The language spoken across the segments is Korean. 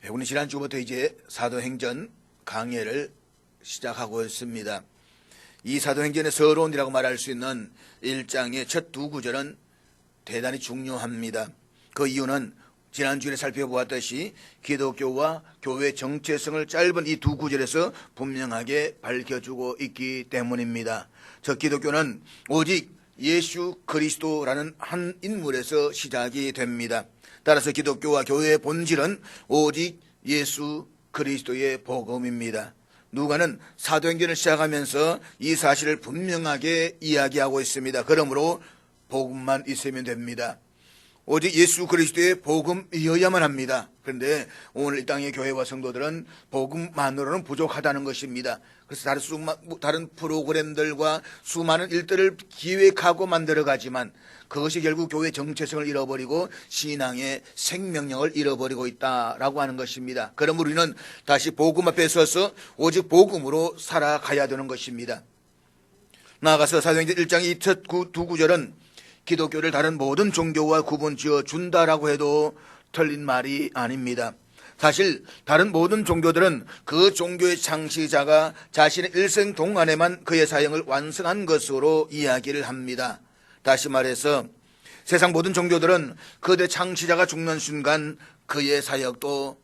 우리는 지난주부터 이제 사도행전 강해를 시작하고 있습니다. 이 사도행전의 서론이라고 말할 수 있는 1장의 첫 두 구절은 대단히 중요합니다. 그 이유는 지난주에 살펴보았듯이 기독교와 교회 정체성을 짧은 이 두 구절에서 분명하게 밝혀주고 있기 때문입니다. 저 기독교는 오직 예수 그리스도라는 한 인물에서 시작이 됩니다. 따라서 기독교와 교회의 본질은 오직 예수 그리스도의 복음입니다. 누가는 사도행전을 시작하면서 이 사실을 분명하게 이야기하고 있습니다. 그러므로 복음만 있으면 됩니다. 오직 예수 그리스도의 복음이어야만 합니다. 그런데 오늘 이 땅의 교회와 성도들은 복음만으로는 부족하다는 것입니다. 그래서 다른 프로그램들과 수많은 일들을 기획하고 만들어가지만 그것이 결국 교회 정체성을 잃어버리고 신앙의 생명력을 잃어버리고 있다라고 하는 것입니다. 그러므로 우리는 다시 복음 앞에 서서 오직 복음으로 살아가야 되는 것입니다. 나아가서 사도행전 1장 이 첫 두 구절은 기독교를 다른 모든 종교와 구분지어 준다라고 해도 틀린 말이 아닙니다. 사실 다른 모든 종교들은 그 종교의 창시자가 자신의 일생 동안에만 그의 사역을 완성한 것으로 이야기를 합니다. 다시 말해서 세상 모든 종교들은 그들의 창시자가 죽는 순간 그의 사역도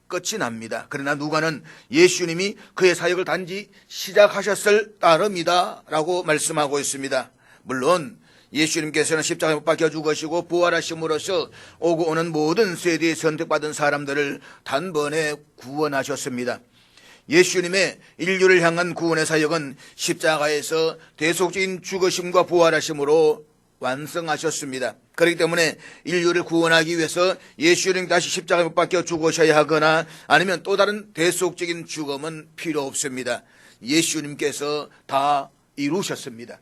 끝이 납니다. 그러나 누가는 예수님이 그의 사역을 단지 시작하셨을 따름이다 라고 말씀하고 있습니다. 물론 예수님께서는 십자가에 못 박혀 죽으시고 부활하심으로써 오고 오는 모든 세대에 선택받은 사람들을 단번에 구원하셨습니다. 예수님의 인류를 향한 구원의 사역은 십자가에서 대속적인 죽으심과 부활하심으로 완성하셨습니다. 그렇기 때문에 인류를 구원하기 위해서 예수님 다시 십자가에 못 박혀 죽으셔야 하거나 아니면 또 다른 대속적인 죽음은 필요 없습니다. 예수님께서 다 이루셨습니다.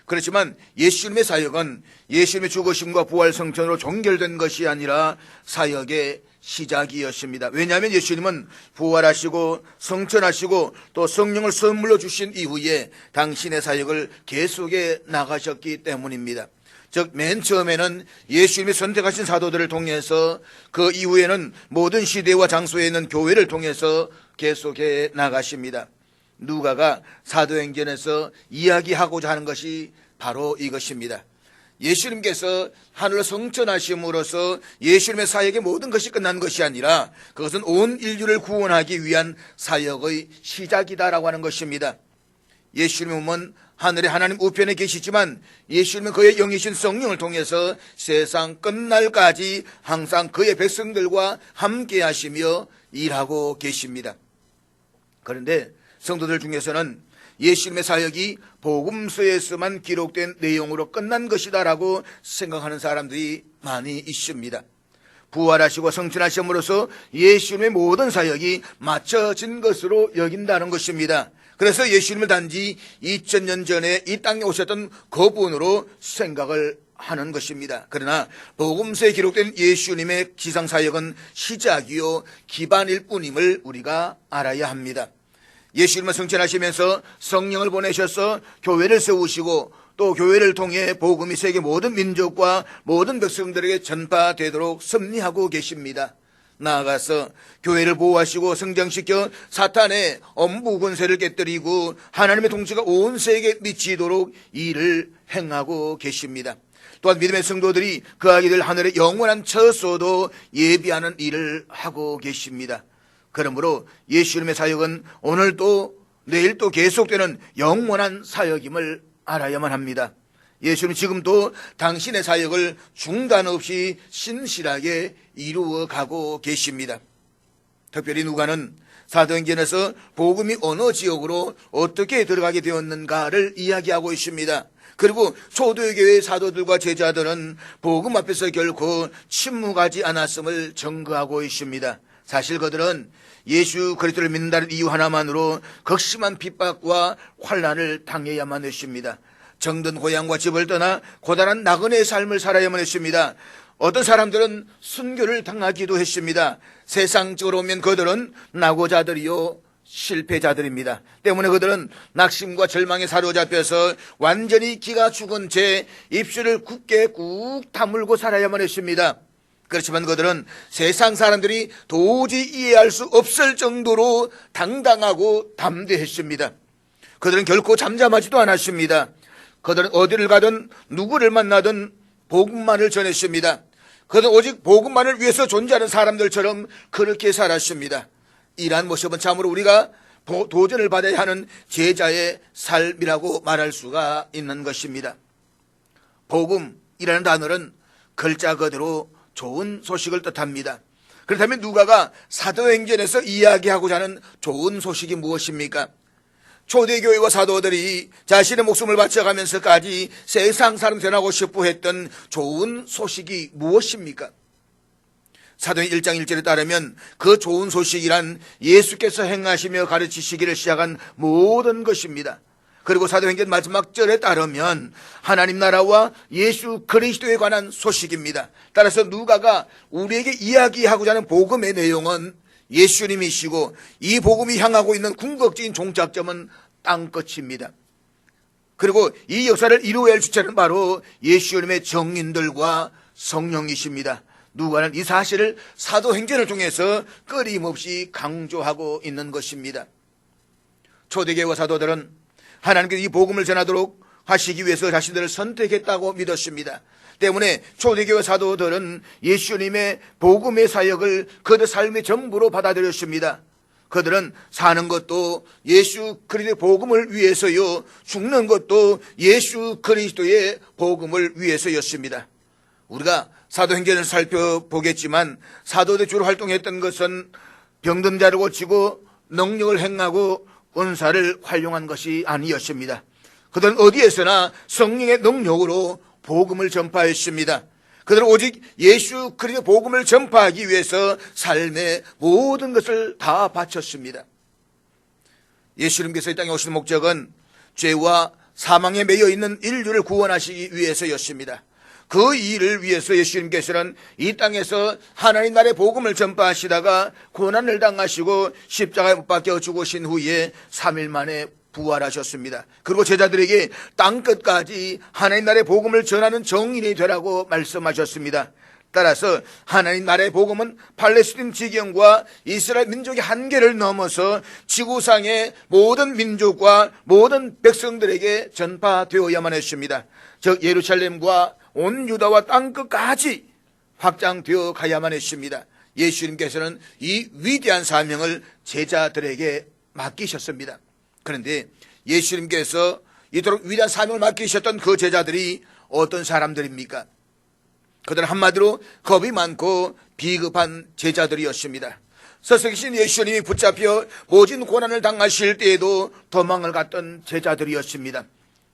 그렇지만 예수님의 사역은 예수님의 죽으심과 부활 성천으로 종결된 것이 아니라 사역의 시작이었습니다. 왜냐하면 예수님은 부활하시고 성천하시고 또 성령을 선물로 주신 이후에 당신의 사역을 계속해 나가셨기 때문입니다. 즉 맨 처음에는 예수님이 선택하신 사도들을 통해서 그 이후에는 모든 시대와 장소에 있는 교회를 통해서 계속해 나가십니다. 누가가 사도행전에서 이야기하고자 하는 것이 바로 이것입니다. 예수님께서 하늘로 성천하심으로써 예수님의 사역의 모든 것이 끝난 것이 아니라 그것은 온 인류를 구원하기 위한 사역의 시작이다라고 하는 것입니다. 예수님은 하늘의 하나님 우편에 계시지만 예수님은 그의 영이신 성령을 통해서 세상 끝날까지 항상 그의 백성들과 함께 하시며 일하고 계십니다. 그런데 성도들 중에서는 예수님의 사역이 복음서에서만 기록된 내용으로 끝난 것이다라고 생각하는 사람들이 많이 있습니다. 부활하시고 성천하심으로써 예수님의 모든 사역이 마쳐진 것으로 여긴다는 것입니다. 그래서 예수님을 단지 2000년 전에 이 땅에 오셨던 그분으로 생각을 하는 것입니다. 그러나 복음서에 기록된 예수님의 지상사역은 시작이요 기반일 뿐임을 우리가 알아야 합니다. 예수님은 성천하시면서 성령을 보내셔서 교회를 세우시고 또 교회를 통해 복음이 세계 모든 민족과 모든 백성들에게 전파되도록 섭리하고 계십니다. 나아가서 교회를 보호하시고 성장시켜 사탄의 엄부 권세를 깨뜨리고 하나님의 통치가 온 세계에 미치도록 일을 행하고 계십니다. 또한 믿음의 성도들이 그하게 될 하늘의 영원한 처소도 예비하는 일을 하고 계십니다. 그러므로 예수님의 사역은 오늘도 내일도 계속되는 영원한 사역임을 알아야만 합니다. 예수님 지금도 당신의 사역을 중단 없이 신실하게 이루어가고 계십니다. 특별히 누가는 사도행전에서 복음이 어느 지역으로 어떻게 들어가게 되었는가를 이야기하고 있습니다. 그리고 초대교회의 교회 사도들과 제자들은 복음 앞에서 결코 침묵하지 않았음을 증거하고 있습니다. 사실 그들은 예수 그리스도를 믿는다는 이유 하나만으로 극심한 핍박과 환난을 당해야만 했습니다. 정든 고향과 집을 떠나 고단한 나그네의 삶을 살아야만 했습니다. 어떤 사람들은 순교를 당하기도 했습니다. 세상적으로 보면 그들은 낙오자들이요 실패자들입니다. 때문에 그들은 낙심과 절망에 사로잡혀서 완전히 기가 죽은 채 입술을 굳게 꾹 다물고 살아야만 했습니다. 그렇지만 그들은 세상 사람들이 도저히 이해할 수 없을 정도로 당당하고 담대했습니다. 그들은 결코 잠잠하지도 않았습니다. 그들은 어디를 가든 누구를 만나든 복음만을 전했습니다. 그들은 오직 복음만을 위해서 존재하는 사람들처럼 그렇게 살았습니다. 이러한 모습은 참으로 우리가 도전을 받아야 하는 제자의 삶이라고 말할 수가 있는 것입니다. 복음이라는 단어는 글자 그대로 좋은 소식을 뜻합니다. 그렇다면 누가가 사도행전에서 이야기하고자 하는 좋은 소식이 무엇입니까? 초대교회와 사도들이 자신의 목숨을 바쳐가면서까지 세상 사람 전하고 싶어 했던 좋은 소식이 무엇입니까? 사도행 1장 1절에 따르면 그 좋은 소식이란 예수께서 행하시며 가르치시기를 시작한 모든 것입니다. 그리고 사도행전 마지막 절에 따르면 하나님 나라와 예수 그리스도에 관한 소식입니다. 따라서 누가가 우리에게 이야기하고자 하는 복음의 내용은 예수님이시고 이 복음이 향하고 있는 궁극적인 종착점은 땅끝입니다. 그리고 이 역사를 이루어야 할 주체는 바로 예수님의 정인들과 성령이십니다. 누가는 이 사실을 사도행전을 통해서 끊임없이 강조하고 있는 것입니다. 초대교회와 사도들은 하나님께서 이 복음을 전하도록 하시기 위해서 자신들을 선택했다고 믿었습니다. 때문에 초대교회 사도들은 예수님의 복음의 사역을 그들 삶의 전부로 받아들였습니다. 그들은 사는 것도 예수 그리스도의 복음을 위해서요, 죽는 것도 예수 그리스도의 복음을 위해서였습니다. 우리가 사도행전을 살펴보겠지만 사도들이 주로 활동했던 것은 병든 자를 고치고 능력을 행하고 은사를 활용한 것이 아니었습니다. 그들은 어디에서나 성령의 능력으로 복음을 전파했습니다. 그들은 오직 예수 그리스도의 복음을 전파하기 위해서 삶의 모든 것을 다 바쳤습니다. 예수님께서 이 땅에 오신 목적은 죄와 사망에 매여 있는 인류를 구원하시기 위해서였습니다. 그 일을 위해서 예수님께서는 이 땅에서 하나님 나라의 복음을 전파하시다가 고난을 당하시고 십자가에 못 박혀 죽으신 후에 3일 만에 부활하셨습니다. 그리고 제자들에게 땅끝까지 하나님 나라의 복음을 전하는 정인이 되라고 말씀하셨습니다. 따라서 하나님 나라의 복음은 팔레스틴 지경과 이스라엘 민족의 한계를 넘어서 지구상의 모든 민족과 모든 백성들에게 전파되어야만 했습니다. 즉 예루살렘과 온 유다와 땅끝까지 확장되어 가야만 했습니다. 예수님께서는 이 위대한 사명을 제자들에게 맡기셨습니다. 그런데 예수님께서 이토록 위대한 사명을 맡기셨던 그 제자들이 어떤 사람들입니까? 그들은 한마디로 겁이 많고 비겁한 제자들이었습니다. 서석이신 예수님이 붙잡혀 모진 고난을 당하실 때에도 도망을 갔던 제자들이었습니다.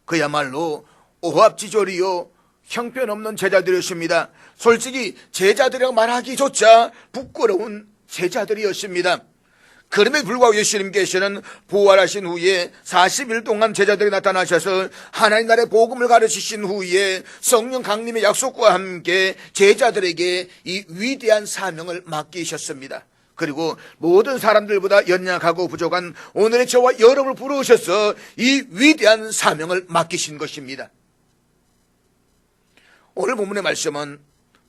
그야말로 오합지졸이요 형편없는 제자들이었습니다. 솔직히 제자들이라고 말하기조차 부끄러운 제자들이었습니다. 그럼에도 불구하고 예수님께서는 부활하신 후에 40일 동안 제자들이 나타나셔서 하나님 나라의 복음을 가르치신 후에 성령 강림의 약속과 함께 제자들에게 이 위대한 사명을 맡기셨습니다. 그리고 모든 사람들보다 연약하고 부족한 오늘의 저와 여러분을 부르셔서 이 위대한 사명을 맡기신 것입니다. 오늘 본문의 말씀은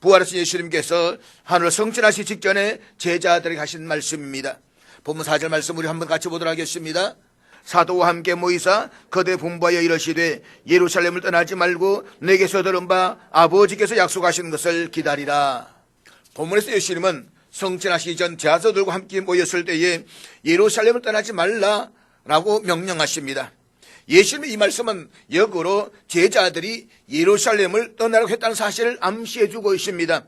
부활하신 예수님께서 하늘로 승천하시기 직전에 제자들에게 하신 말씀입니다. 본문 4절 말씀 우리 한번 같이 보도록 하겠습니다. 사도와 함께 모이사 그대 분부하여 이르시되 예루살렘을 떠나지 말고 내게서 들은 바 아버지께서 약속하신 것을 기다리라. 본문에서 예수님은 승천하시기 전 제자들과 함께 모였을 때에 예루살렘을 떠나지 말라라고 명령하십니다. 예수님의 이 말씀은 역으로 제자들이 예루살렘을 떠나라고 했다는 사실을 암시해 주고 있습니다.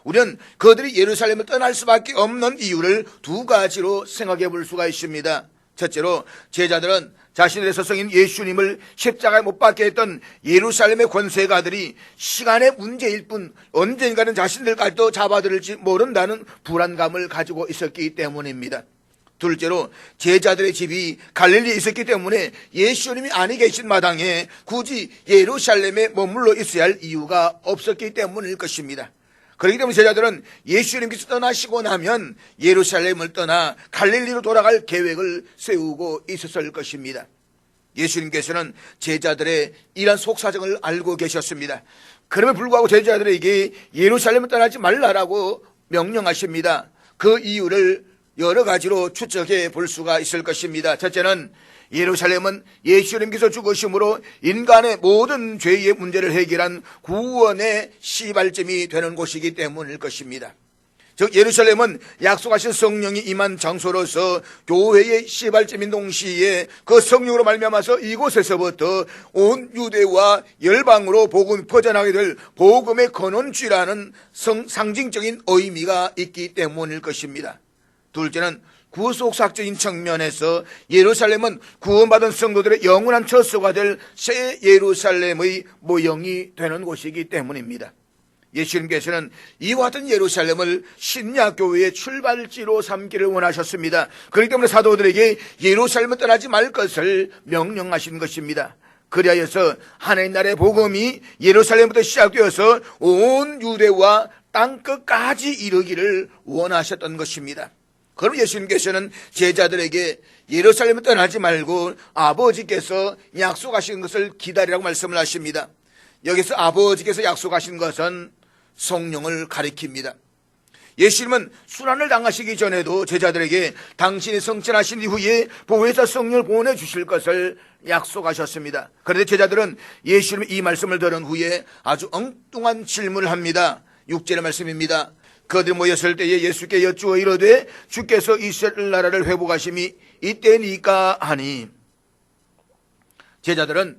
우리는 그들이 예루살렘을 떠날 수밖에 없는 이유를 두 가지로 생각해 볼 수가 있습니다. 첫째로 제자들은 자신들의 스승인 예수님을 십자가에 못 박게 했던 예루살렘의 권세가들이 시간의 문제일 뿐 언젠가는 자신들까지도 잡아들일지 모른다는 불안감을 가지고 있었기 때문입니다. 둘째로 제자들의 집이 갈릴리에 있었기 때문에 예수님이 아니 계신 마당에 굳이 예루살렘에 머물러 있어야 할 이유가 없었기 때문일 것입니다. 그렇기 때문에 제자들은 예수님께서 떠나시고 나면 예루살렘을 떠나 갈릴리로 돌아갈 계획을 세우고 있었을 것입니다. 예수님께서는 제자들의 이러한 속사정을 알고 계셨습니다. 그럼에도 불구하고 제자들에게 예루살렘을 떠나지 말라라고 명령하십니다. 그 이유를 여러 가지로 추측해 볼 수가 있을 것입니다. 첫째는 예루살렘은 예수님께서 죽으심으로 인간의 모든 죄의 문제를 해결한 구원의 시발점이 되는 곳이기 때문일 것입니다. 즉 예루살렘은 약속하신 성령이 임한 장소로서 교회의 시발점인 동시에 그 성령으로 말미암아서 이곳에서부터 온 유대와 열방으로 복음이 퍼져나가게 될 복음의 근원지라는 상징적인 의미가 있기 때문일 것입니다. 둘째는 구속사적인 측면에서 예루살렘은 구원받은 성도들의 영원한 처소가 될 새 예루살렘의 모형이 되는 곳이기 때문입니다. 예수님께서는 이와 같은 예루살렘을 신약교회의 출발지로 삼기를 원하셨습니다. 그렇기 때문에 사도들에게 예루살렘을 떠나지 말 것을 명령하신 것입니다. 그리하여서 하나님 나라의 복음이 예루살렘부터 시작되어서 온 유대와 땅끝까지 이르기를 원하셨던 것입니다. 그럼 예수님께서는 제자들에게 예루살렘을 떠나지 말고 아버지께서 약속하신 것을 기다리라고 말씀을 하십니다. 여기서 아버지께서 약속하신 것은 성령을 가리킵니다. 예수님은 순환을 당하시기 전에도 제자들에게 당신이 성천하신 이후에 보혜사 성령을 보내주실 것을 약속하셨습니다. 그런데 제자들은 예수님의 이 말씀을 들은 후에 아주 엉뚱한 질문을 합니다. 6절의 말씀입니다. 그들이 모였을 때에 예수께 여쭈어 이르되 주께서 이스라엘 나라를 회복하심이 이때니까 하니, 제자들은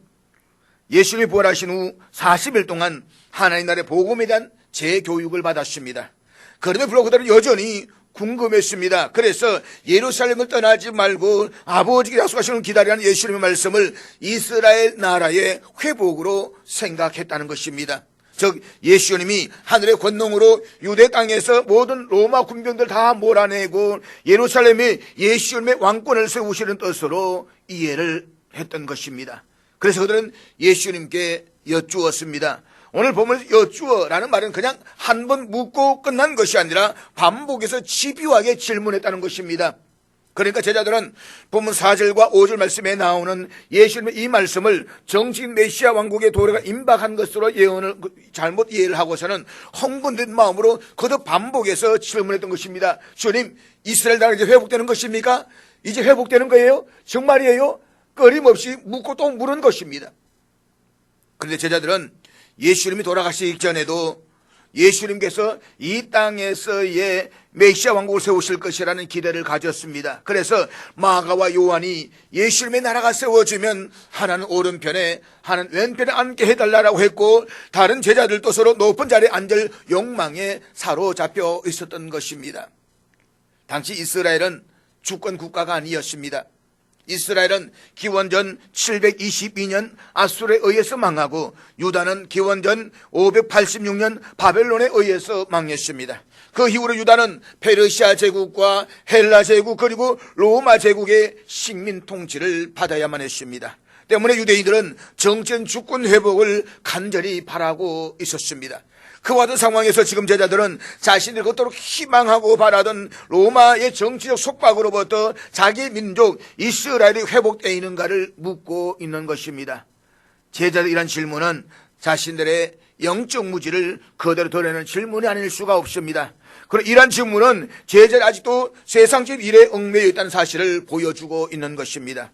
예수님이 부활하신 후 40일 동안 하나님 나라의 복음에 대한 재교육을 받았습니다. 그런데 불구하고 그들은 여전히 궁금했습니다. 그래서 예루살렘을 떠나지 말고 아버지께 약속하시는 기다리는 예수님의 말씀을 이스라엘 나라의 회복으로 생각했다는 것입니다. 즉 예수님이 하늘의 권능으로 유대 땅에서 모든 로마 군병들 다 몰아내고 예루살렘에 예수님의 왕권을 세우시는 뜻으로 이해를 했던 것입니다. 그래서 그들은 예수님께 여쭈었습니다. 오늘 보면 여쭈어라는 말은 그냥 한 번 묻고 끝난 것이 아니라 반복해서 집요하게 질문했다는 것입니다. 그러니까 제자들은 본문 4절과 5절 말씀에 나오는 예수님의 이 말씀을 정치인 메시아 왕국의 도래가 임박한 것으로 예언을 잘못 이해를 하고서는 흥분된 마음으로 거듭 반복해서 질문했던 것입니다. 주님, 이스라엘 나라가 이제 회복되는 것입니까? 이제 회복되는 거예요? 정말이에요? 끊임없이 묻고 또 물은 것입니다. 그런데 제자들은 예수님이 돌아가시기 전에도 예수님께서 이 땅에서의 메시아 왕국을 세우실 것이라는 기대를 가졌습니다. 그래서 마가와 요한이 예수님의 나라가 세워지면 하나는 오른편에 하나는 왼편에 앉게 해달라고 했고, 다른 제자들도 서로 높은 자리에 앉을 욕망에 사로잡혀 있었던 것입니다. 당시 이스라엘은 주권 국가가 아니었습니다. 이스라엘은 기원전 722년 아수르에 의해서 망하고 유다는 기원전 586년 바벨론에 의해서 망했습니다. 그 이후로 유다는 페르시아 제국과 헬라 제국 그리고 로마 제국의 식민 통치를 받아야만 했습니다. 때문에 유대인들은 정치적 주권 회복을 간절히 바라고 있었습니다. 그와 같은 상황에서 지금 제자들은 자신들이 그토록 희망하고 바라던 로마의 정치적 속박으로부터 자기 민족 이스라엘이 회복되어 있는가를 묻고 있는 것입니다. 제자들의 이런 질문은 자신들의 영적 무지를 그대로 드러내는 질문이 아닐 수가 없습니다. 그리고 이러한 질문은 제자들이 아직도 세상적 일에 얽매여 있다는 사실을 보여주고 있는 것입니다.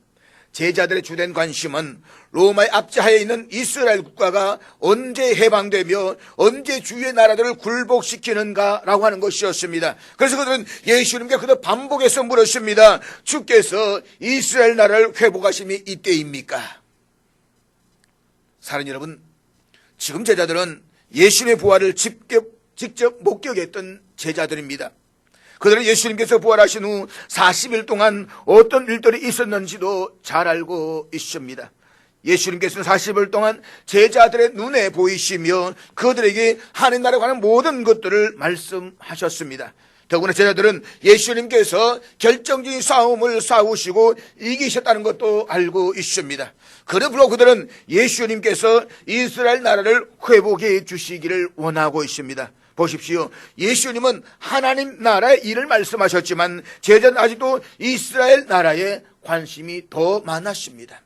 제자들의 주된 관심은 로마의 압제하에 있는 이스라엘 국가가 언제 해방되며 언제 주의 나라들을 굴복시키는가라고 하는 것이었습니다. 그래서 그들은 예수님께 그들 반복해서 물었습니다. 주께서 이스라엘 나라를 회복하심이 이때입니까? 사랑하는 여러분, 지금 제자들은 예수님의 부활을 직접 목격했던 제자들입니다. 그들은 예수님께서 부활하신 후 40일 동안 어떤 일들이 있었는지도 잘 알고 있습니다. 예수님께서는 40일 동안 제자들의 눈에 보이시며 그들에게 하나님 나라에 관한 모든 것들을 말씀하셨습니다. 더구나 제자들은 예수님께서 결정적인 싸움을 싸우시고 이기셨다는 것도 알고 있습니다. 그러므로 그들은 예수님께서 이스라엘 나라를 회복해 주시기를 원하고 있습니다. 보십시오. 예수님은 하나님 나라의 일을 말씀하셨지만 제자는 아직도 이스라엘 나라에 관심이 더 많았습니다.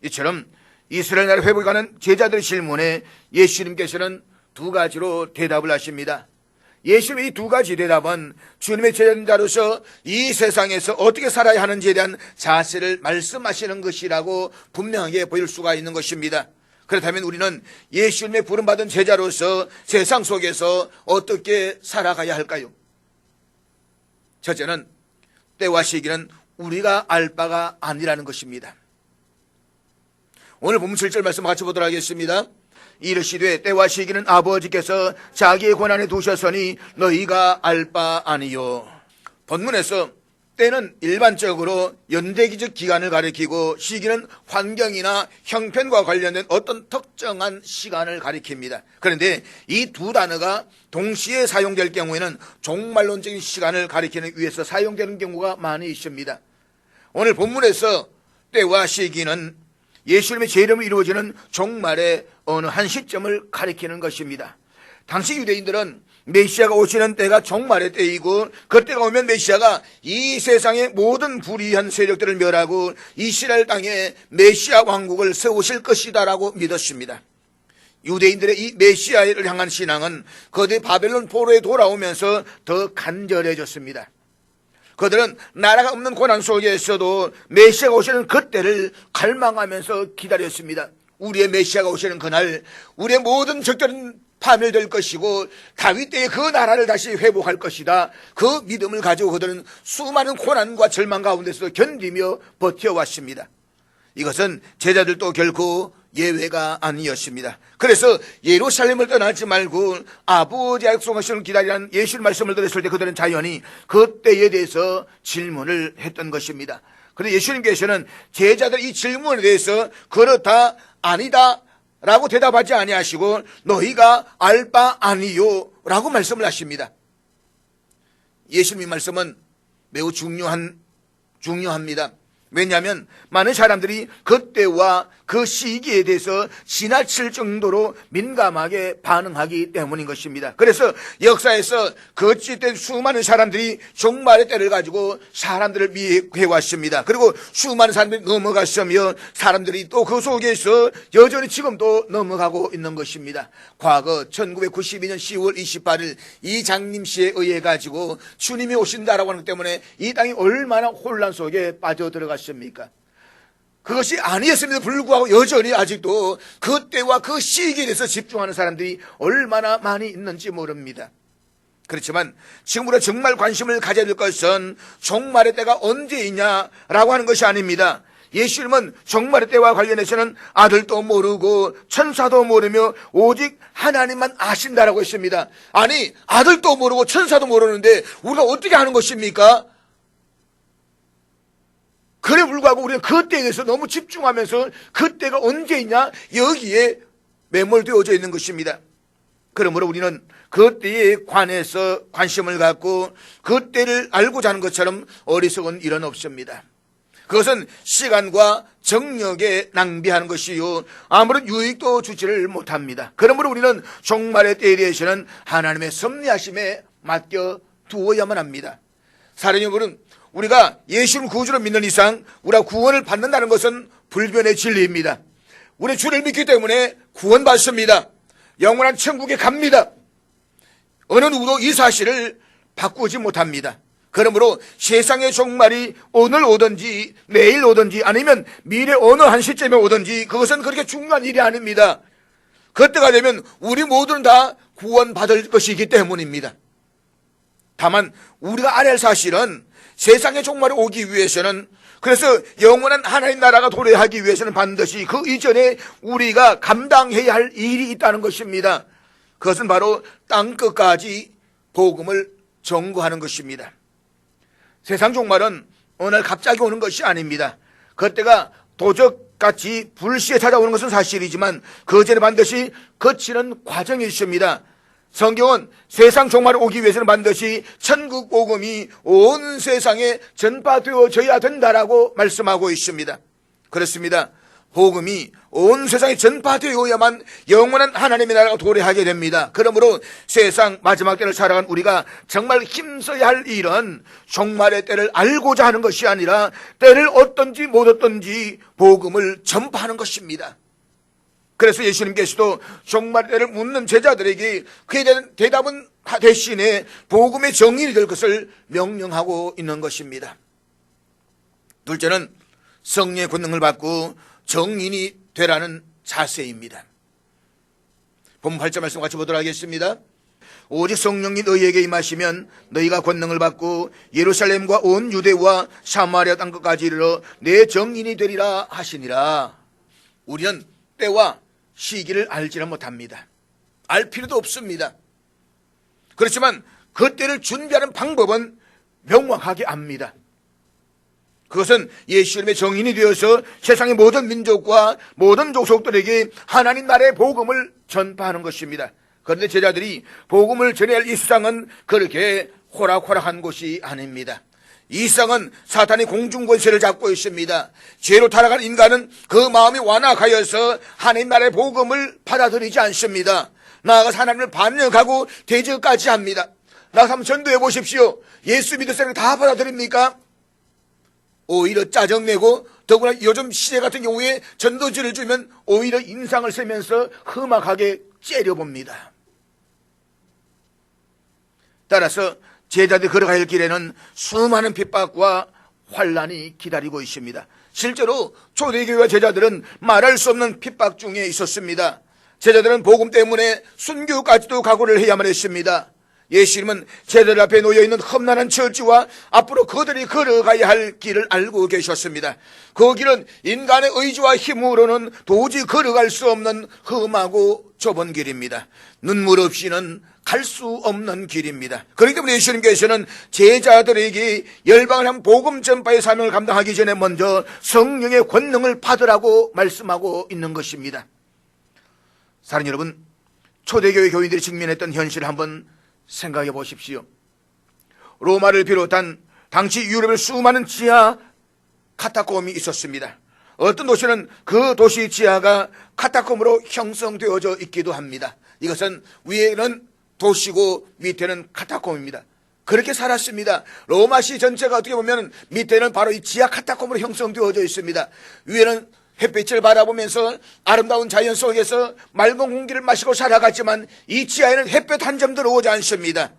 이처럼 이스라엘 나라 회복에 관한 제자들의 질문에 예수님께서는 두 가지로 대답을 하십니다. 예수님의 이 두 가지 대답은 주님의 제자로서 이 세상에서 어떻게 살아야 하는지에 대한 자세를 말씀하시는 것이라고 분명하게 보일 수가 있는 것입니다. 그렇다면 우리는 예수님의 부름받은 제자로서 세상 속에서 어떻게 살아가야 할까요? 첫째는 때와 시기는 우리가 알 바가 아니라는 것입니다. 오늘 본문 7절 말씀 같이 보도록 하겠습니다. 이르시되 때와 시기는 아버지께서 자기의 권한에 두셨으니 너희가 알 바 아니요. 본문에서 때는 일반적으로 연대기적 기간을 가리키고 시기는 환경이나 형편과 관련된 어떤 특정한 시간을 가리킵니다. 그런데 이 두 단어가 동시에 사용될 경우에는 종말론적인 시간을 가리키는 위해서 사용되는 경우가 많이 있습니다. 오늘 본문에서 때와 시기는 예수님의 재림으로 이루어지는 종말의 어느 한 시점을 가리키는 것입니다. 당시 유대인들은 메시아가 오시는 때가 종말의 때이고 그때가 오면 메시아가 이 세상의 모든 불의한 세력들을 멸하고 이스라엘 땅에 메시아 왕국을 세우실 것이다라고 믿었습니다. 유대인들의 이 메시아를 향한 신앙은 거대 바벨론 포로에 돌아오면서 더 간절해졌습니다. 그들은 나라가 없는 고난 속에서도 메시아가 오시는 그때를 갈망하면서 기다렸습니다. 우리의 메시아가 오시는 그날 우리의 모든 적들은 파멸될 것이고 다윗 때의 그 나라를 다시 회복할 것이다. 그 믿음을 가지고 그들은 수많은 고난과 절망 가운데서 견디며 버텨왔습니다. 이것은 제자들도 결코 예외가 아니었습니다. 그래서 예루살렘을 떠나지 말고 아버지 약속하시는 기다리는 예수의 말씀을 들었을 때 그들은 자연히 그때에 대해서 질문을 했던 것입니다. 그런데 예수님께서는 제자들 이 질문에 대해서 그렇다 아니다 라고 대답하지 아니하시고 너희가 알 바 아니요 라고 말씀을 하십니다. 예수님의 말씀은 매우 중요합니다. 왜냐하면 많은 사람들이 그때와 그 시기에 대해서 지나칠 정도로 민감하게 반응하기 때문인 것입니다. 그래서 역사에서 거짓된 수많은 사람들이 종말의 때를 가지고 사람들을 미혹해왔습니다. 그리고 수많은 사람들이 넘어갔으며 사람들이 또 그 속에서 여전히 지금도 넘어가고 있는 것입니다. 과거 1992년 10월 28일 이장님 씨에 의해 가지고 주님이 오신다라고 하는 것 때문에 이 땅이 얼마나 혼란 속에 빠져들어갔습니까? 그것이 아니었음에도 불구하고 여전히 아직도 그때와 그 시기에 대해서 집중하는 사람들이 얼마나 많이 있는지 모릅니다. 그렇지만 지금부터 정말 관심을 가져야 될 것은 종말의 때가 언제 있냐라고 하는 것이 아닙니다. 예수님은 종말의 때와 관련해서는 아들도 모르고 천사도 모르며 오직 하나님만 아신다라고 했습니다. 아니 아들도 모르고 천사도 모르는데 우리가 어떻게 하는 것입니까? 그래 불구하고 우리는 그때에 대해서 너무 집중하면서 그때가 언제 있냐 여기에 매몰되어져 있는 것입니다. 그러므로 우리는 그때에 관해서 관심을 갖고 그때를 알고자 하는 것처럼 어리석은 일은 없습니다. 그것은 시간과 정력에 낭비하는 것이요 아무런 유익도 주지를 못합니다. 그러므로 우리는 종말의 때에 대해서는 하나님의 섭리하심에 맡겨두어야만 합니다. 사랑하는 여러분, 우리가 예수를 구주로 믿는 이상 우리가 구원을 받는다는 것은 불변의 진리입니다. 우리 주를 믿기 때문에 구원받습니다. 영원한 천국에 갑니다. 어느 누구도 이 사실을 바꾸지 못합니다. 그러므로 세상의 종말이 오늘 오든지 내일 오든지 아니면 미래 어느 한 시점에 오든지 그것은 그렇게 중요한 일이 아닙니다. 그때가 되면 우리 모두는 다 구원받을 것이기 때문입니다. 다만 우리가 알아야 할 사실은 세상의 종말이 오기 위해서는 그래서 영원한 하나님 나라가 도래하기 위해서는 반드시 그 이전에 우리가 감당해야 할 일이 있다는 것입니다. 그것은 바로 땅끝까지 복음을 전거하는 것입니다. 세상 종말은 어느 날 갑자기 오는 것이 아닙니다. 그때가 도적같이 불시에 찾아오는 것은 사실이지만 그 전에 반드시 거치는 과정이 있습니다. 성경은 세상 종말이 오기 위해서는 반드시 천국 복음이 온 세상에 전파되어져야 된다라고 말씀하고 있습니다. 그렇습니다. 복음이 온 세상에 전파되어야만 영원한 하나님의 나라가 도래하게 됩니다. 그러므로 세상 마지막 때를 살아간 우리가 정말 힘써야 할 일은 종말의 때를 알고자 하는 것이 아니라 때를 어떤지 못 어떤지 복음을 전파하는 것입니다. 그래서 예수님께서도 종말대를 묻는 제자들에게 그에 대한 대답은 대신에 복음의 정인이 될 것을 명령하고 있는 것입니다. 둘째는 성령의 권능을 받고 정인이 되라는 자세입니다. 본문 8절 말씀 같이 보도록 하겠습니다. 오직 성령이 너희에게 임하시면 너희가 권능을 받고 예루살렘과 온 유대와 사마리아 땅끝까지 이르러 내 정인이 되리라 하시니라. 우리는 때와 시기를 알지는 못합니다. 알 필요도 없습니다. 그렇지만 그 때를 준비하는 방법은 명확하게 압니다. 그것은 예수님의 정인이 되어서 세상의 모든 민족과 모든 족속들에게 하나님 나라의 복음을 전파하는 것입니다. 그런데 제자들이 복음을 전해야 할 이 세상은 그렇게 호락호락한 곳이 아닙니다. 이 세상은 사탄이 공중권세를 잡고 있습니다. 죄로 타락한 인간은 그 마음이 완악하여서 하나님 나라의 복음을 받아들이지 않습니다. 나아가서 하나님을 반역하고 대적까지 합니다. 나가서 한번 전도해 보십시오. 예수 믿을 사람이 다 받아들입니까? 오히려 짜증내고, 더구나 요즘 시대 같은 경우에 전도지를 주면 오히려 인상을 쓰면서 험악하게 째려봅니다. 따라서 제자들이 걸어가야 할 길에는 수많은 핍박과 환란이 기다리고 있습니다. 실제로 초대교회와 제자들은 말할 수 없는 핍박 중에 있었습니다. 제자들은 복음 때문에 순교까지도 각오를 해야만 했습니다. 예수님은 제자들 앞에 놓여있는 험난한 처지와 앞으로 그들이 걸어가야 할 길을 알고 계셨습니다. 그 길은 인간의 의지와 힘으로는 도저히 걸어갈 수 없는 험하고 좁은 길입니다. 눈물 없이는 갈 수 없는 길입니다. 그렇기 때문에 예수님께서는 제자들에게 열방을 향한 복음 전파의 사명을 감당하기 전에 먼저 성령의 권능을 받으라고 말씀하고 있는 것입니다. 사랑하는 여러분, 초대교회 교인들이 직면했던 현실을 한번 생각해 보십시오. 로마를 비롯한 당시 유럽의 수많은 지하 카타콤이 있었습니다. 어떤 도시는 그 도시 지하가 카타콤으로 형성되어져 있기도 합니다. 이것은 위에는 도시고 밑에는 카타콤입니다. 그렇게 살았습니다. 로마시 전체가 어떻게 보면 밑에는 바로 이 지하 카타콤으로 형성되어져 있습니다. 위에는 햇빛을 바라보면서 아름다운 자연 속에서 맑은 공기를 마시고 살아갔지만 이 지하에는 햇볕 한 점 들어오지 않습니다.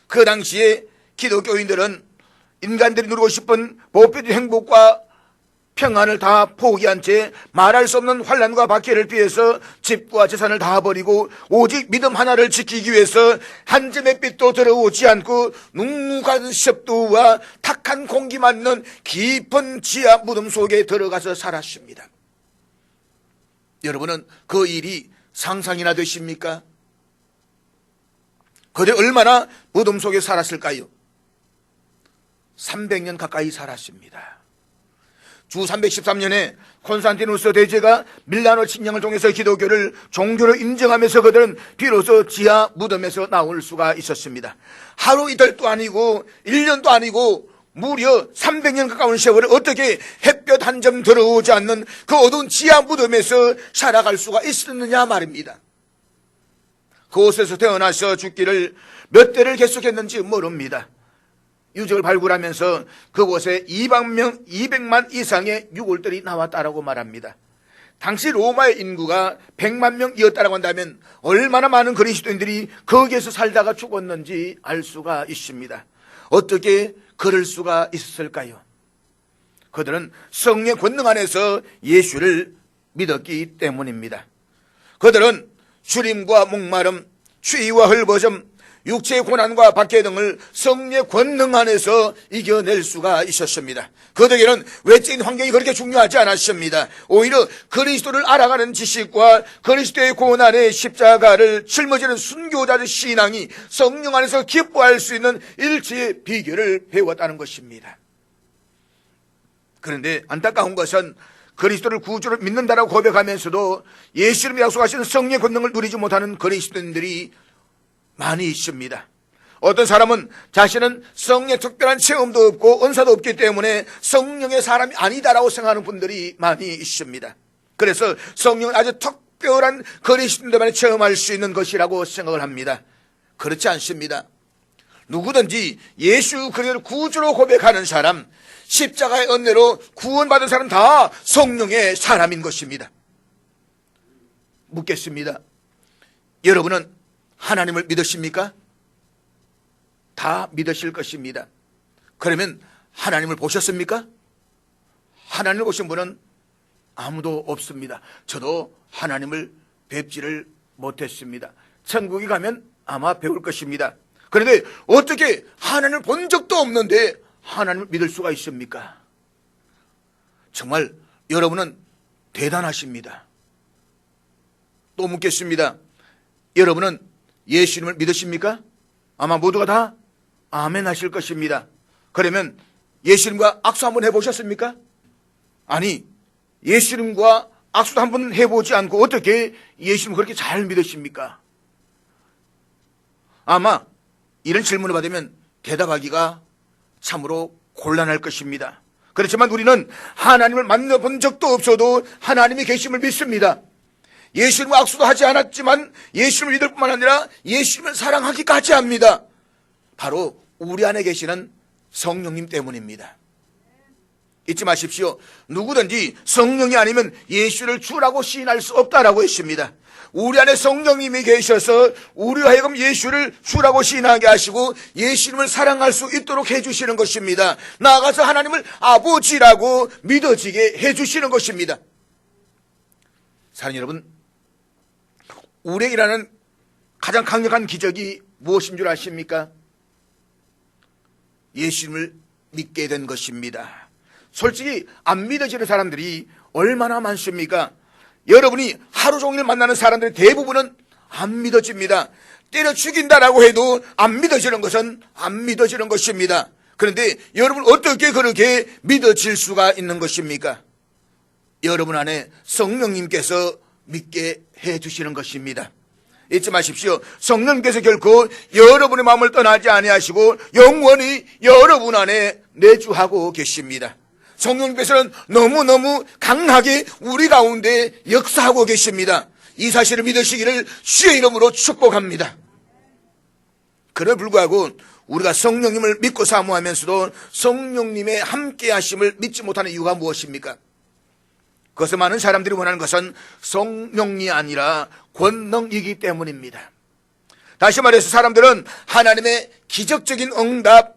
그 당시에 기독교인들은 인간들이 누리고 싶은 보편적 행복과 평안을 다 포기한 채 말할 수 없는 환난과 박해를 피해서 집과 재산을 다 버리고 오직 믿음 하나를 지키기 위해서 한 점의 빛도 들어오지 않고 눅눅한 습도와 탁한 공기만 있는 깊은 지하 무덤 속에 들어가서 살았습니다. 여러분은 그 일이 상상이나 되십니까? 그들 얼마나 무덤 속에 살았을까요? 300년 가까이 살았습니다. 주 313년에 콘스탄티누스 대제가 밀라노 침략을 통해서 기독교를 종교로 인정하면서 그들은 비로소 지하 무덤에서 나올 수가 있었습니다. 하루 이틀도 아니고 1년도 아니고 무려 300년 가까운 세월을 어떻게 햇볕 한 점 들어오지 않는 그 어두운 지하 무덤에서 살아갈 수가 있었느냐 말입니다. 그곳에서 태어나서 죽기를 몇 대를 계속했는지 모릅니다. 유적을 발굴하면서 그곳에 200만 이상의 유골들이 나왔다라고 말합니다. 당시 로마의 인구가 100만 명이었다라고 한다면 얼마나 많은 그리스도인들이 거기에서 살다가 죽었는지 알 수가 있습니다. 어떻게 그럴 수가 있었을까요? 그들은 성령의 권능 안에서 예수를 믿었기 때문입니다. 그들은 주림과 목마름, 추위와 헐벗음, 육체의 고난과 박해 등을 성령의 권능 안에서 이겨낼 수가 있었습니다. 그들에게는 외적인 환경이 그렇게 중요하지 않았습니다. 오히려 그리스도를 알아가는 지식과 그리스도의 고난의 십자가를 짊어지는 순교자의 신앙이 성령 안에서 기뻐할 수 있는 일체의 비결을 배웠다는 것입니다. 그런데 안타까운 것은 그리스도를 구주로 믿는다라고 고백하면서도 예수님이 약속하시는 성령의 권능을 누리지 못하는 그리스도인들이 많이 있습니다. 어떤 사람은 자신은 성령의 특별한 체험도 없고 은사도 없기 때문에 성령의 사람이 아니다라고 생각하는 분들이 많이 있습니다. 그래서 성령은 아주 특별한 그리스도인들만이 체험할 수 있는 것이라고 생각을 합니다. 그렇지 않습니다. 누구든지 예수 그리스도를 구주로 고백하는 사람, 십자가의 은혜로 구원받은 사람 다 성령의 사람인 것입니다. 묻겠습니다. 여러분은 하나님을 믿으십니까? 다 믿으실 것입니다. 그러면 하나님을 보셨습니까? 하나님을 보신 분은 아무도 없습니다. 저도 하나님을 뵙지를 못했습니다. 천국에 가면 아마 배울 것입니다. 그런데 어떻게 하나님을 본 적도 없는데 하나님을 믿을 수가 있습니까? 정말 여러분은 대단하십니다. 또 묻겠습니다. 여러분은 예수님을 믿으십니까? 아마 모두가 다 아멘 하실 것입니다. 그러면 예수님과 악수 한번 해보셨습니까? 아니, 예수님과 악수도 한번 해보지 않고 어떻게 예수님을 그렇게 잘 믿으십니까? 아마 이런 질문을 받으면 대답하기가 참으로 곤란할 것입니다. 그렇지만 우리는 하나님을 만나본 적도 없어도 하나님이 계심을 믿습니다. 예수님과 악수도 하지 않았지만 예수님을 믿을 뿐만 아니라 예수님을 사랑하기까지 합니다. 바로 우리 안에 계시는 성령님 때문입니다. 잊지 마십시오. 누구든지 성령이 아니면 예수를 주라고 시인할 수 없다라고 했습니다. 우리 안에 성령님이 계셔서 우리로 하여금 예수를 주라고 시인하게 하시고 예수님을 사랑할 수 있도록 해주시는 것입니다. 나아가서 하나님을 아버지라고 믿어지게 해주시는 것입니다. 사랑하는 여러분, 우리에게 일어나는 가장 강력한 기적이 무엇인 줄 아십니까? 예수님을 믿게 된 것입니다. 솔직히 안 믿어지는 사람들이 얼마나 많습니까? 여러분이 하루 종일 만나는 사람들의 대부분은 안 믿어집니다. 때려 죽인다라고 해도 안 믿어지는 것은 안 믿어지는 것입니다. 그런데 여러분 어떻게 그렇게 믿어질 수가 있는 것입니까? 여러분 안에 성령님께서 믿게 해주시는 것입니다. 잊지 마십시오. 성령님께서 결코 여러분의 마음을 떠나지 아니하시고 영원히 여러분 안에 내주하고 계십니다. 성령님께서는 너무너무 강하게 우리 가운데 역사하고 계십니다. 이 사실을 믿으시기를 주의 이름으로 축복합니다. 그래 불구하고 우리가 성령님을 믿고 사모하면서도 성령님의 함께하심을 믿지 못하는 이유가 무엇입니까? 그것을 많은 사람들이 원하는 것은 성령이 아니라 권능이기 때문입니다. 다시 말해서 사람들은 하나님의 기적적인 응답,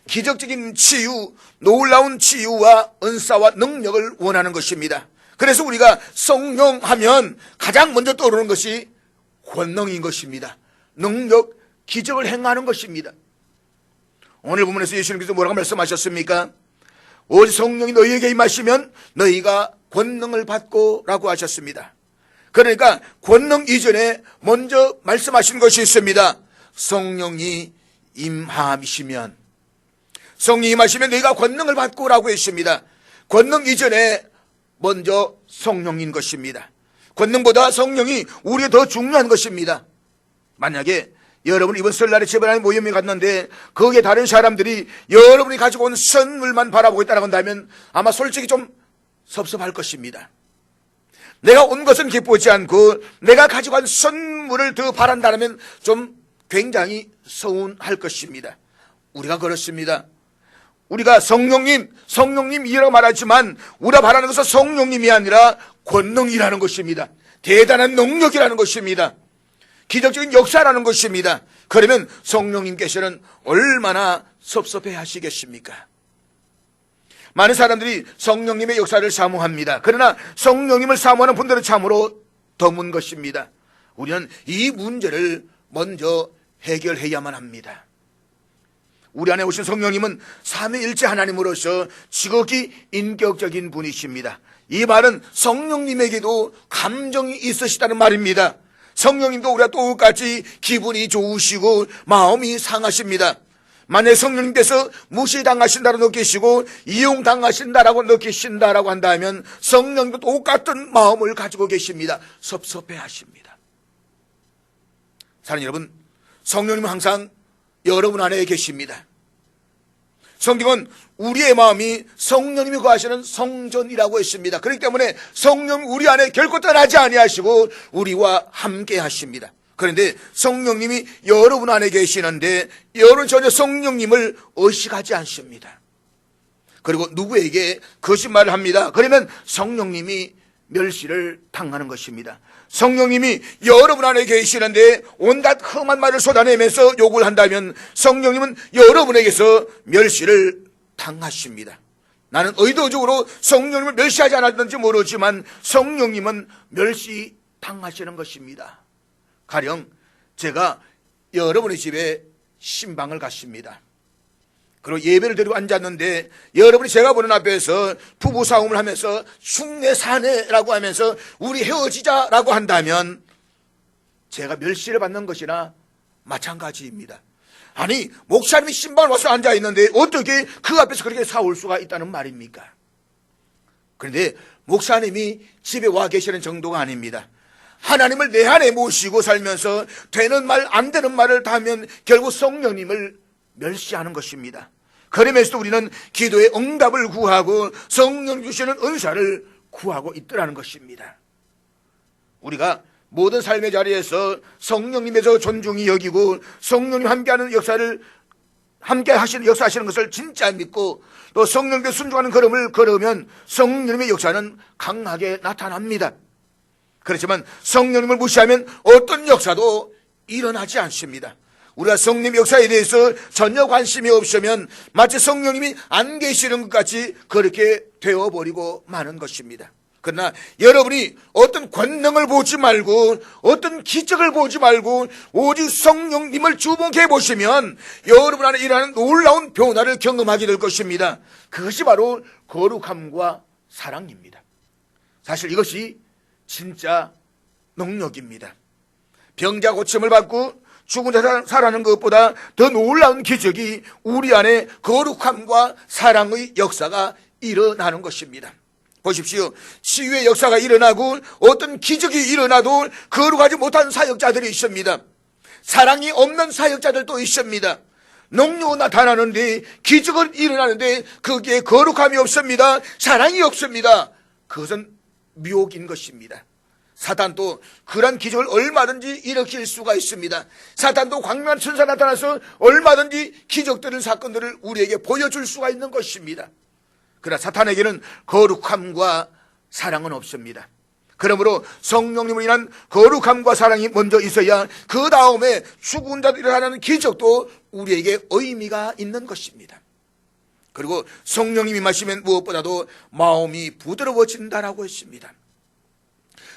기적적인 치유, 놀라운 치유와 은사와 능력을 원하는 것입니다. 그래서 우리가 성령 하면 가장 먼저 떠오르는 것이 권능인 것입니다. 능력, 기적을 행하는 것입니다. 오늘 본문에서 예수님께서 뭐라고 말씀하셨습니까? 오직 성령이 너희에게 임하시면 너희가 권능을 받고 라고 하셨습니다. 그러니까 권능 이전에 먼저 말씀하신 것이 있습니다. 성령이 임하시면, 성령이 임하시면 너희가 권능을 받고 라고 했습니다. 권능 이전에 먼저 성령인 것입니다. 권능보다 성령이 우리에 더 중요한 것입니다. 만약에 여러분 이번 설날에 집안에 모임에 갔는데 거기에 다른 사람들이 여러분이 가지고 온 선물만 바라보고 있다고 한다면 아마 솔직히 좀 섭섭할 것입니다. 내가 온 것은 기쁘지 않고 내가 가지고 온 선물을 더 바란다면 좀 굉장히 서운할 것입니다. 우리가 그렇습니다. 우리가 성령님이라고 말하지만 우리가 바라는 것은 성령님이 아니라 권능이라는 것입니다. 대단한 능력이라는 것입니다. 기적적인 역사라는 것입니다. 그러면 성령님께서는 얼마나 섭섭해 하시겠습니까? 많은 사람들이 성령님의 역사를 사모합니다. 그러나 성령님을 사모하는 분들은 참으로 드문 것입니다. 우리는 이 문제를 먼저 해결해야만 합니다. 우리 안에 오신 성령님은 삼위일체 하나님으로서 지극히 인격적인 분이십니다. 이 말은 성령님에게도 감정이 있으시다는 말입니다. 성령님도 우리와 똑같이 기분이 좋으시고 마음이 상하십니다. 만약 성령님께서 무시당하신다고 느끼시고 이용당하신다라고 느끼신다라고 한다면 성령님도 똑같은 마음을 가지고 계십니다. 섭섭해 하십니다. 사랑하는 여러분, 성령님은 항상 여러분 안에 계십니다. 성경은 우리의 마음이 성령님이 거하시는 성전이라고 했습니다. 그렇기 때문에 성령 우리 안에 결코 떠나지 아니하시고 우리와 함께 하십니다. 그런데 성령님이 여러분 안에 계시는데 여러분 전혀 성령님을 의식하지 않습니다. 그리고 누구에게 거짓말을 합니다. 그러면 성령님이 멸시를 당하는 것입니다. 성령님이 여러분 안에 계시는데 온갖 험한 말을 쏟아내면서 욕을 한다면 성령님은 여러분에게서 멸시를 당하십니다. 나는 의도적으로 성령님을 멸시하지 않았는지 모르지만 성령님은 멸시 당하시는 것입니다. 가령 제가 여러분의 집에 신방을 갔습니다. 그리고 예배를 드리고 앉았는데 여러분이 제가 보는 앞에서 부부싸움을 하면서 흉내 사내라고 하면서 우리 헤어지자라고 한다면 제가 멸시를 받는 것이나 마찬가지입니다. 아니 목사님이 신방을 와서 앉아있는데 어떻게 그 앞에서 그렇게 싸울 수가 있다는 말입니까? 그런데 목사님이 집에 와 계시는 정도가 아닙니다. 하나님을 내 안에 모시고 살면서 되는 말 안 되는 말을 다 하면 결국 성령님을 멸시하는 것입니다. 그러면서도 우리는 기도의 응답을 구하고 성령 주시는 은사를 구하고 있더라는 것입니다. 우리가 모든 삶의 자리에서 성령님에서 존중이 여기고 성령님 함께하는 역사를 함께 하시는 역사하시는 것을 진짜 믿고 또 성령께 순종하는 걸음을 걸으면 성령님의 역사는 강하게 나타납니다. 그렇지만 성령님을 무시하면 어떤 역사도 일어나지 않습니다. 우리가 성령 역사에 대해서 전혀 관심이 없으면 마치 성령님이 안 계시는 것 같이 그렇게 되어버리고 마는 것입니다. 그러나 여러분이 어떤 권능을 보지 말고 어떤 기적을 보지 말고 오직 성령님을 주목해 보시면 여러분 안에 일어나는 놀라운 변화를 경험하게 될 것입니다. 그것이 바로 거룩함과 사랑입니다. 사실 이것이 진짜 능력입니다. 병자 고침을 받고 죽은 자 살아나는 것보다 더 놀라운 기적이 우리 안에 거룩함과 사랑의 역사가 일어나는 것입니다. 보십시오. 치유의 역사가 일어나고 어떤 기적이 일어나도 거룩하지 못한 사역자들이 있습니다. 사랑이 없는 사역자들도 있습니다. 능력은 나타나는데 기적은 일어나는데 거기에 거룩함이 없습니다. 사랑이 없습니다. 그것은 미혹인 것입니다. 사탄도 그런 기적을 얼마든지 일으킬 수가 있습니다. 사탄도 광명한 천사 나타나서 얼마든지 기적들은 사건들을 우리에게 보여줄 수가 있는 것입니다. 그러나 사탄에게는 거룩함과 사랑은 없습니다. 그러므로 성령님으로 인한 거룩함과 사랑이 먼저 있어야 그 다음에 죽은 자들이 일어나는 기적도 우리에게 의미가 있는 것입니다. 그리고 성령님이 마시면 무엇보다도 마음이 부드러워진다라고 했습니다.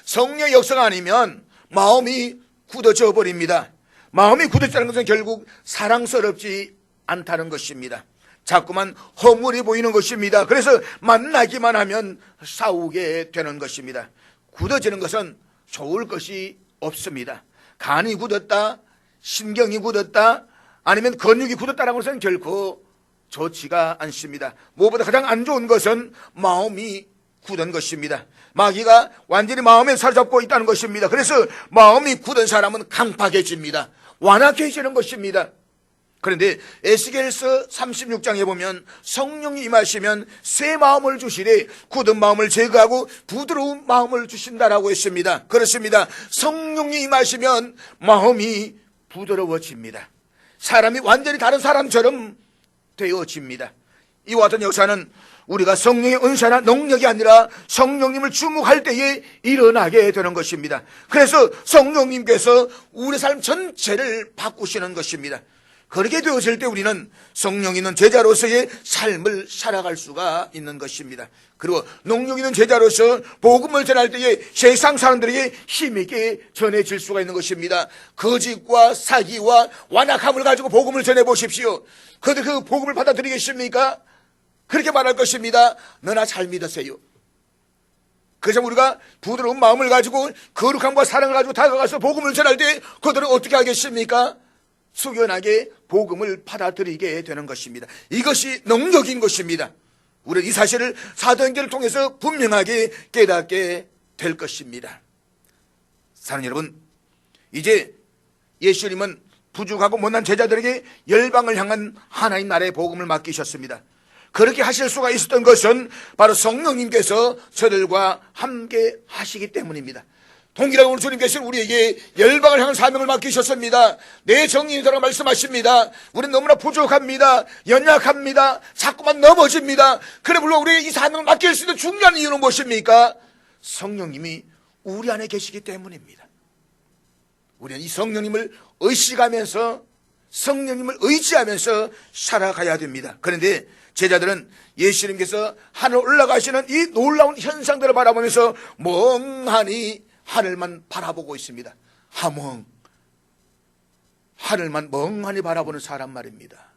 성령의 역사가 아니면 마음이 굳어져 버립니다. 마음이 굳어진다는 것은 결국 사랑스럽지 않다는 것입니다. 자꾸만 허물이 보이는 것입니다. 그래서 만나기만 하면 싸우게 되는 것입니다. 굳어지는 것은 좋을 것이 없습니다. 간이 굳었다, 신경이 굳었다, 아니면 근육이 굳었다는 것은 결코 좋지가 않습니다. 무엇보다 가장 안 좋은 것은 마음이 굳은 것입니다. 마귀가 완전히 마음에 사로잡고 있다는 것입니다. 그래서 마음이 굳은 사람은 강팍해집니다. 완악해지는 것입니다. 그런데 에스겔서 36장에 보면 성령이 임하시면 새 마음을 주시되 굳은 마음을 제거하고 부드러운 마음을 주신다라고 했습니다. 그렇습니다. 성령이 임하시면 마음이 부드러워집니다. 사람이 완전히 다른 사람처럼 되어집니다. 이와 같은 역사는 우리가 성령의 은사나 능력이 아니라 성령님을 주목할 때에 일어나게 되는 것입니다. 그래서 성령님께서 우리 삶 전체를 바꾸시는 것입니다. 그렇게 되었을 때 우리는 성령 있는 제자로서의 삶을 살아갈 수가 있는 것입니다. 그리고 능력 있는 제자로서 복음을 전할 때에 세상 사람들에게 힘있게 전해질 수가 있는 것입니다. 거짓과 사기와 완악함을 가지고 복음을 전해보십시오. 그런데 그 복음을 받아들이겠습니까? 그렇게 말할 것입니다. 너나 잘 믿으세요. 그래서 우리가 부드러운 마음을 가지고 거룩함과 사랑을 가지고 다가가서 복음을 전할 때 그들은 어떻게 하겠습니까? 숙연하게 복음을 받아들이게 되는 것입니다. 이것이 능력인 것입니다. 우리는 이 사실을 사도행전을 통해서 분명하게 깨닫게 될 것입니다. 사랑하는 여러분, 이제 예수님은 부족하고 못난 제자들에게 열방을 향한 하나님 나라의 복음을 맡기셨습니다. 그렇게 하실 수가 있었던 것은 바로 성령님께서 저들과 함께 하시기 때문입니다. 동일하게 오늘 주님께서는 우리에게 열방을 향한 사명을 맡기셨습니다. 내 정인이라고 말씀하십니다. 우리는 너무나 부족합니다. 연약합니다. 자꾸만 넘어집니다. 그래 물론 우리에게 이 사명을 맡길 수 있는 중요한 이유는 무엇입니까? 성령님이 우리 안에 계시기 때문입니다. 우리는 이 성령님을 의식하면서 성령님을 의지하면서 살아가야 됩니다. 그런데 제자들은 예수님께서 하늘 올라가시는 이 놀라운 현상들을 바라보면서 멍하니 하늘만 바라보고 있습니다. 하멍, 하늘만 멍하니 바라보는 사람 말입니다.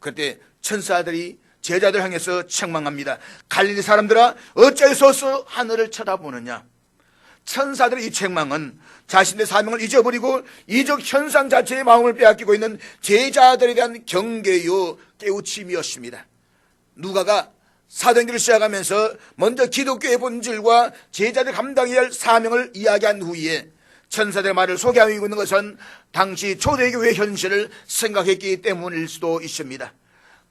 그때 천사들이 제자들 향해서 책망합니다. 갈릴리 사람들아, 어째서 하늘을 쳐다보느냐. 천사들의 이 책망은 자신의 사명을 잊어버리고 이적 현상 자체의 마음을 빼앗기고 있는 제자들에 대한 경계요 깨우침이었습니다. 누가가 사도행전을 시작하면서 먼저 기독교의 본질과 제자들 감당해야 할 사명을 이야기한 후에 천사들의 말을 소개하고 있는 것은 당시 초대교회의 현실을 생각했기 때문일 수도 있습니다.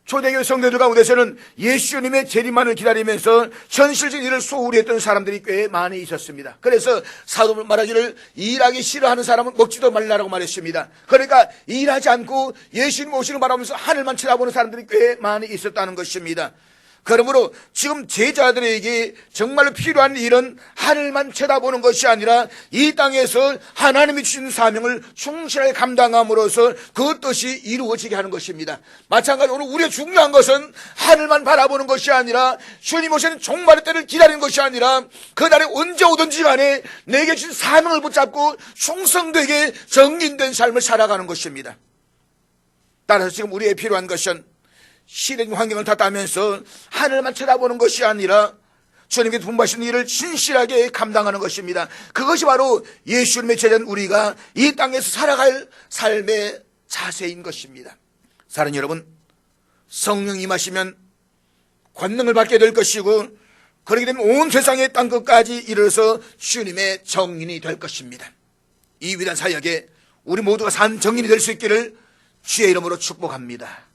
초대교회 성도들 가운데서는 예수님의 재림만을 기다리면서 현실적인 일을 소홀히 했던 사람들이 꽤 많이 있었습니다. 그래서 사도 말하기를 일하기 싫어하는 사람은 먹지도 말라라고 말했습니다. 그러니까 일하지 않고 예수님 오시는 바라보면서 하늘만 쳐다보는 사람들이 꽤 많이 있었다는 것입니다. 그러므로 지금 제자들에게 정말로 필요한 일은 하늘만 쳐다보는 것이 아니라 이 땅에서 하나님이 주신 사명을 충실하게 감당함으로써 그 뜻이 이루어지게 하는 것입니다. 마찬가지로 오늘 우리가 중요한 것은 하늘만 바라보는 것이 아니라 주님 오시는 종말의 때를 기다리는 것이 아니라 그날에 언제 오든지 간에 내게 주신 사명을 붙잡고 충성되게 정진된 삶을 살아가는 것입니다. 따라서 지금 우리의 필요한 것은 시대적인 환경을 탓하면서 하늘만 쳐다보는 것이 아니라 주님께 분부하신 일을 신실하게 감당하는 것입니다. 그것이 바로 예수님의 제자인 우리가 이 땅에서 살아갈 삶의 자세인 것입니다. 사랑하는 여러분, 성령 임하시면 권능을 받게 될 것이고 그렇게 되면 온 세상의 땅끝까지 이르러서 주님의 정인이 될 것입니다. 이 위대한 사역에 우리 모두가 산 정인이 될 수 있기를 주의 이름으로 축복합니다.